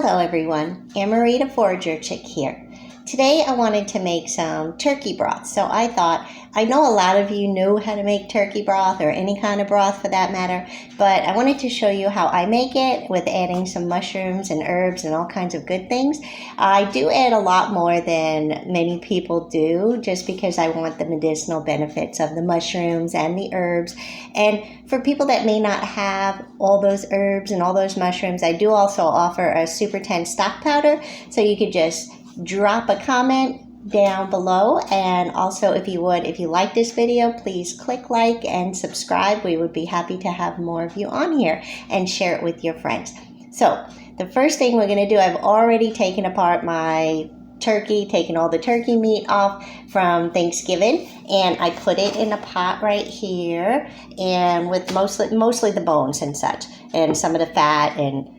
Hello everyone, Anne-Marie the Forager Chick here. Today I wanted to make some turkey broth, so I thought, I know a lot of you know how to make turkey broth or any kind of broth for that matter, but I wanted to show you how I make it with adding some mushrooms and herbs and all kinds of good things. I do add a lot more than many people do just because I want the medicinal benefits of the mushrooms and the herbs. And for people that may not have all those herbs and all those mushrooms, I do also offer a Super 10 stock powder, so you could just drop a comment down below. And also, if you like this video, please click like and subscribe. We would be happy to have more of you on here and share it with your friends. So the first thing we're going to do, I've already taken apart my turkey, taken all the turkey meat off from Thanksgiving, and I put it in a pot right here, and with mostly the bones and such, and some of the fat and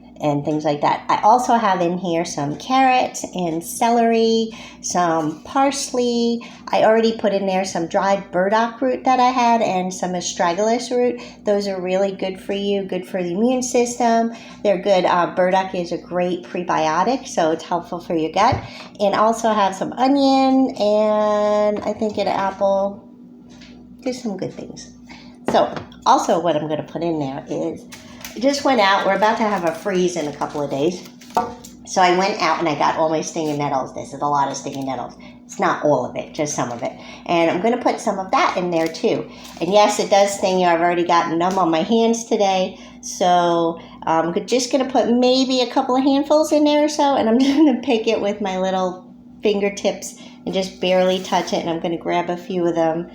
things like that. I also have in here some carrots and celery, some parsley. I already put in there some dried burdock root that I had and some astragalus root. Those are really good for you, good for the immune system. They're good. Burdock is a great prebiotic, so it's helpful for your gut. And I also have some onion and I think an apple. Just some good things. So also what I'm going to put in there is, I just went out. We're about to have a freeze in a couple of days. So I went out and I got all my stinging nettles. This is a lot of stinging nettles. It's not all of it, just some of it. And I'm going to put some of that in there too. And yes, it does sting you. I've already gotten numb on my hands today. So I'm just going to put maybe a couple of handfuls in there or so. And I'm just going to pick it with my little fingertips and just barely touch it. And I'm going to grab a few of them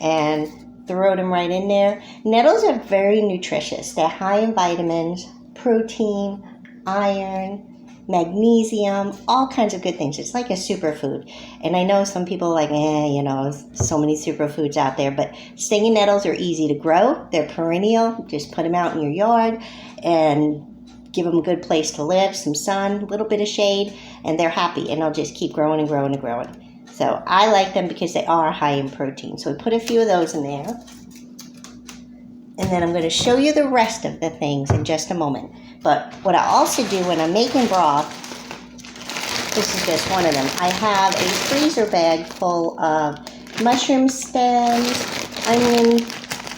and throw them right in there. Nettles are very nutritious. They're high in vitamins, protein, iron, magnesium, all kinds of good things. It's like a superfood. And I know some people are like, so many superfoods out there, but stinging nettles are easy to grow. They're perennial. Just put them out in your yard and give them a good place to live, some sun, a little bit of shade, and they're happy, and they'll just keep growing and growing and growing. So I like them because they are high in protein. So we put a few of those in there. And then I'm going to show you the rest of the things in just a moment. But what I also do when I'm making broth, this is just one of them. I have a freezer bag full of mushroom stems, onion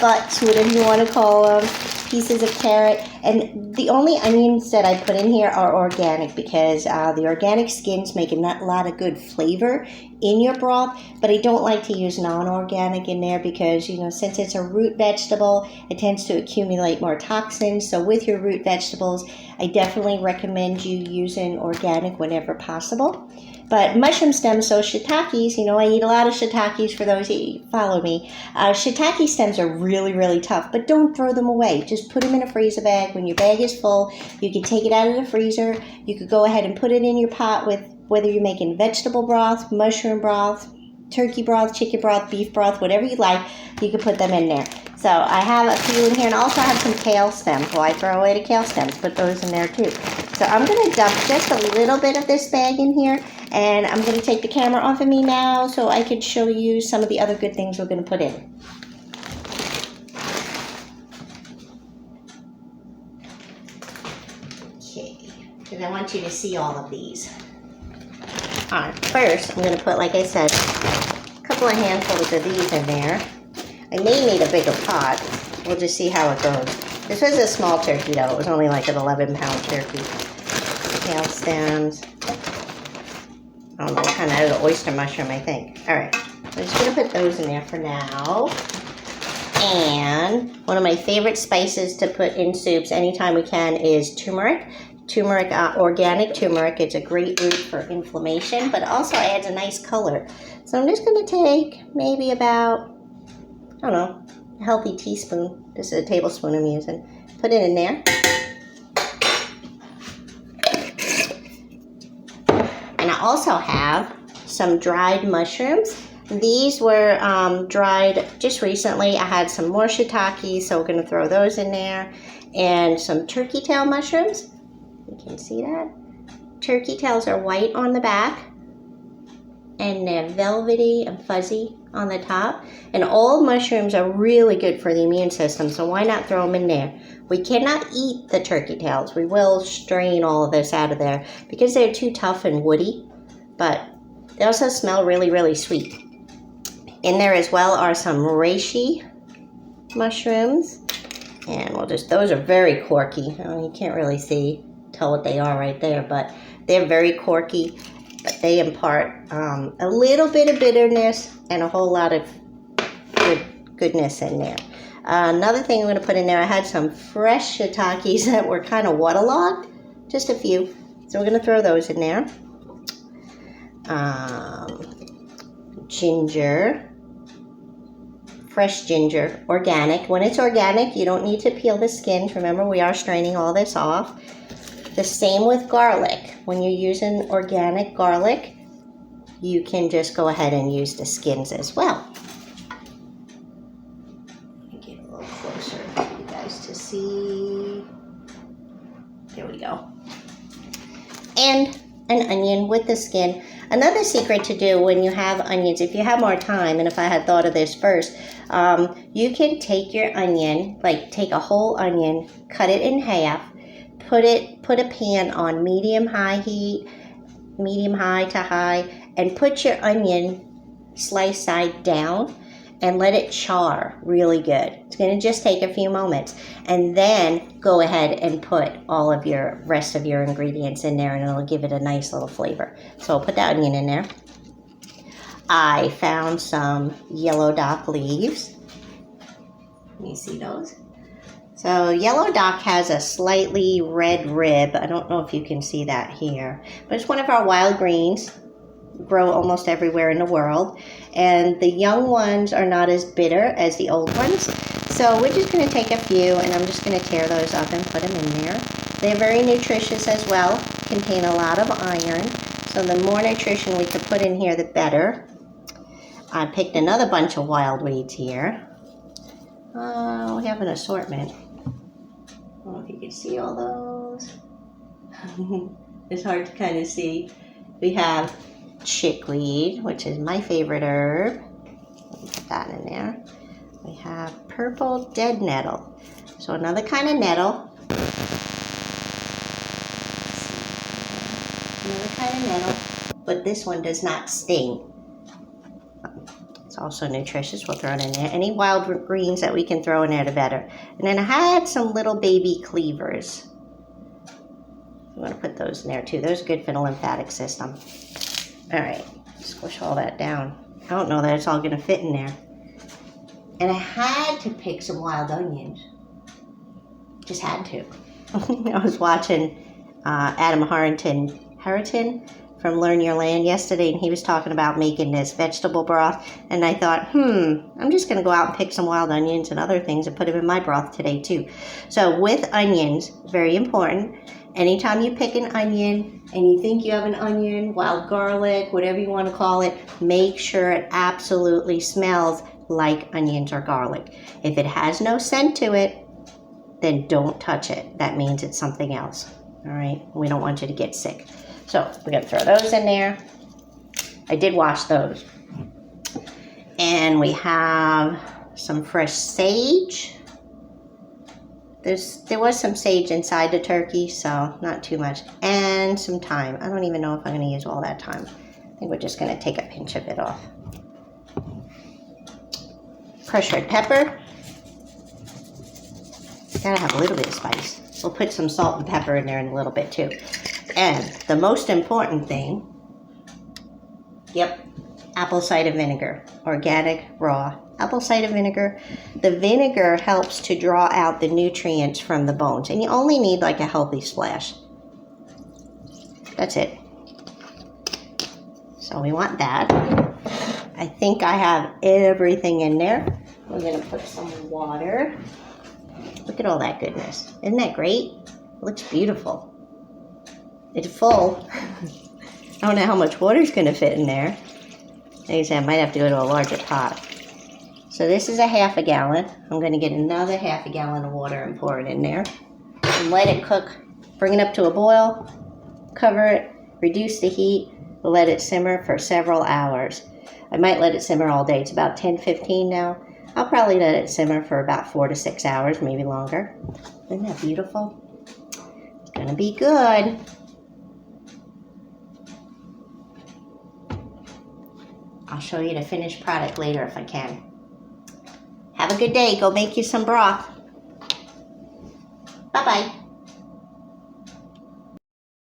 butts, whatever you want to call them, pieces of carrot. And the only onions that I put in here are organic because the organic skins make a lot of good flavor in your broth, but I don't like to use non-organic in there because, since it's a root vegetable, it tends to accumulate more toxins. So with your root vegetables, I definitely recommend you using organic whenever possible. But mushroom stems, so shiitakes, I eat a lot of shiitakes for those who follow me. Shiitake stems are really, really tough, but don't throw them away. Just put them in a freezer bag. When your bag is full, you can take it out of the freezer. You could go ahead and put it in your pot with whether you're making vegetable broth, mushroom broth, turkey broth, chicken broth, beef broth, whatever you like, you can put them in there. So I have a few in here, and also I have some kale stems. Well, I throw away the kale stems, put those in there too. So I'm going to dump just a little bit of this bag in here, and I'm going to take the camera off of me now so I can show you some of the other good things we're going to put in. Okay, because I want you to see all of these. All right, first I'm going to put, like I said, a couple of handfuls of these in there. I may need a bigger pot. We'll just see how it goes. This was a small turkey, though. It was only like an 11-pound turkey. Kale stems. I don't know what kind of oyster mushroom, I think. All right. I'm just going to put those in there for now. And one of my favorite spices to put in soups anytime we can is turmeric. Turmeric, organic turmeric. It's a great root for inflammation, but also adds a nice color. So I'm just going to take maybe about, I don't know, a healthy teaspoon. This is a tablespoon I'm using. Put it in there. And I also have some dried mushrooms. These were dried just recently. I had some more shiitake, so we're going to throw those in there. And some turkey tail mushrooms. You can see that. Turkey tails are white on the back, and they're velvety and fuzzy on the top. And old mushrooms are really good for the immune system, so why not throw them in there? We cannot eat the turkey tails. We will strain all of this out of there because they're too tough and woody, but they also smell really, really sweet. In there as well are some reishi mushrooms, and those are very corky. You can't really tell what they are right there, but they're very corky, but they impart a little bit of bitterness and a whole lot of goodness in there. Another thing I'm going to put in there, I had some fresh shiitakes that were kind of waterlogged, just a few, so we're going to throw those in there. Ginger, fresh ginger, organic. When it's organic, you don't need to peel the skins. Remember, we are straining all this off. The same with garlic. When you're using organic garlic, you can just go ahead and use the skins as well. Let me get a little closer for you guys to see. There we go. And an onion with the skin. Another secret to do when you have onions, if you have more time, and if I had thought of this first, you can take your onion, like take a whole onion, cut it in half, put a pan on medium-high heat, medium-high to high, and put your onion slice side down and let it char really good. It's going to just take a few moments. And then go ahead and put all of your rest of your ingredients in there, and it'll give it a nice little flavor. So I'll put that onion in there. I found some yellow dock leaves. Let me see those. So yellow dock has a slightly red rib. I don't know if you can see that here, but it's one of our wild greens. Grow almost everywhere in the world, and the young ones are not as bitter as the old ones. So we're just going to take a few, and I'm just going to tear those up and put them in there. They're very nutritious as well, contain a lot of iron, so the more nutrition we could put in here, the better. I picked another bunch of wild weeds here. We have an assortment. I don't know if you can see all those. It's hard to kind of see. We have chickweed, which is my favorite herb. Put that in there. We have purple dead nettle. So another kind of nettle. Another kind of nettle, but this one does not sting. It's also nutritious. We'll throw it in there. Any wild greens that we can throw in there, the better. And then I had some little baby cleavers. I'm going to put those in there too. Those are good for the lymphatic system. All right, squish all that down. I don't know that it's all going to fit in there. And I had to pick some wild onions. Just had to. I was watching Adam Harrington from Learn Your Land yesterday, and he was talking about making this vegetable broth. And I thought, I'm just going to go out and pick some wild onions and other things and put them in my broth today too. So with onions, very important. Anytime you pick an onion and you think you have an onion, wild garlic, whatever you want to call it, make sure it absolutely smells like onions or garlic. If it has no scent to it, then don't touch it. That means it's something else. All right? We don't want you to get sick. So we're going to throw those in there. I did wash those. And we have some fresh sage. There was some sage inside the turkey, so not too much. And some thyme. I don't even know if I'm going to use all that thyme. I think we're just going to take a pinch of it off. Crushed red pepper. Gotta have a little bit of spice. We'll put some salt and pepper in there in a little bit too. And the most important thing, apple cider vinegar. Organic, raw apple cider vinegar. The vinegar helps to draw out the nutrients from the bones. And you only need like a healthy splash. That's it. So we want that. I think I have everything in there. We're going to put some water. Look at all that goodness. Isn't that great? It looks beautiful. It's full. I don't know how much water is going to fit in there. Like I said, I might have to go to a larger pot. So this is a half a gallon. I'm going to get another half a gallon of water and pour it in there. And let it cook. Bring it up to a boil. Cover it. Reduce the heat. let it simmer for several hours. I might let it simmer all day. It's about 10:15 now. I'll probably let it simmer for about 4 to 6 hours, maybe longer. Isn't that beautiful? It's gonna be good. I'll show you the finished product later if I can. Have a good day. Go make you some broth.